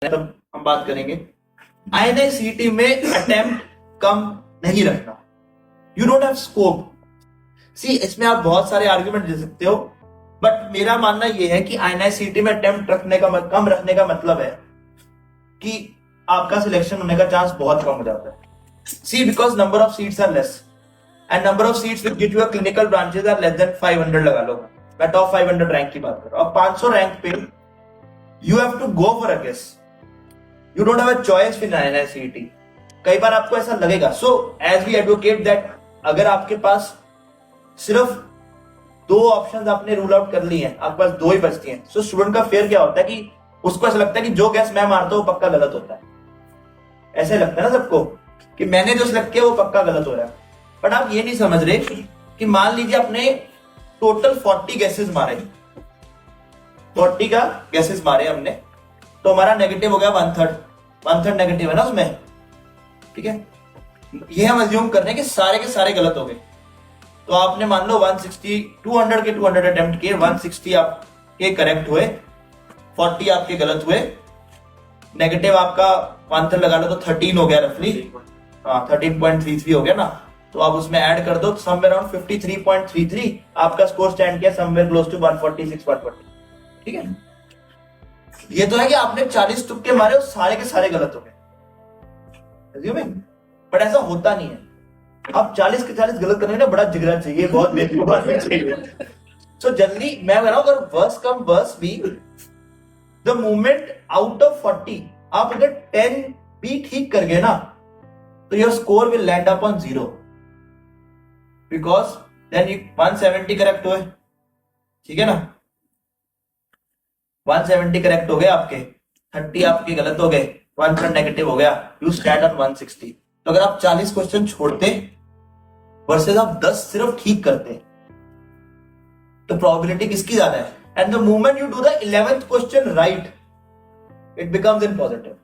तब हम बात करेंगे। INI-CET में अटेम्प्ट कम नहीं रखना, यू डोंट हैव स्कोप। सी इसमें आप बहुत सारे आर्ग्यूमेंट दे सकते हो, बट मेरा मानना यह है कि INI-CET में अटेम्प्ट कम रखने का मतलब है कि आपका सिलेक्शन होने का चांस बहुत कम हो जाता है। See because number of seats are less and number of seats with give you a clinical branches are less than 500 लगा लो। मैं टॉप 500 रैंक की बात कर रहा हूं। अब 500 रैंक पे you have to go for a guess, you don't have a choice in INI-CET। कई बार आपको ऐसा लगेगा। So as we advocate that अगर आपके पास सिर्फ 2 ऑप्शंस आपने रूल आउट कर ली हैं, आपके पास 2 ही बचती हैं, सो स्टूडेंट का फेयर क्या होता है कि उसको ऐसा लगता है कि जो गैस मैं मारता हूं पक्का गलत होता है। ऐसे लगता है ना सबको कि मैंने जो सिलेक्ट किया वो पक्का गलत हो रहा है। बट आप ये नहीं समझ रहे कि मान लीजिए आपने टोटल 40 गैसेस मारे, 40 का गैसेस मारे हमने, तो हमारा नेगेटिव हो गया 1/3 नेगेटिव है ना उसमें, ठीक है। ये हम अज्यूम कर रहे हैं कि सारे के सारे गलत हो गए। तो आपने मान लो 160 200 के 200 अटेम्प्ट किए, 160 आपके करेक्ट हुए, 40 आपके गलत हुए, नेगेटिव आपका 1/3 लगा लो तो 13 हो गया रफली, 13.33 हो गया ना। तो आप उसमें ऐड कर दो, समवेयर अराउंड 53.33 आपका स्कोर स्टैंड किया, समवेयर क्लोज टू 146 140, ठीक है। ये तो है कि आपने 40 तुक्के मारे और सारे के सारे गलत हो गए, बट ऐसा होता नहीं है। आप 40 के 40 गलत करने में ना बड़ा जिगरा चाहिए, बहुत बेवकूफ आदमी चाहिए। सो जनरली मैं कह रहा हूं अगर वर्स कम वर्स भी, द मोमेंट आउट ऑफ 40 आप अगर 10 भी ठीक कर गए ना, तो your score will land up on 0 because then 170 correct हुए, ठीक है ना। 170 करेक्ट हो गए आपके, 30 आपके गलत हो गए, 1/3 नेगेटिव हो गया, यू स्टैंड ऑन 160। तो अगर आप 40 क्वेश्चन छोड़ते वर्सेस आप 10 सिर्फ ठीक करते, तो प्रोबेबिलिटी किसकी ज्यादा है? And the moment you do the 11th question right, it becomes in positive.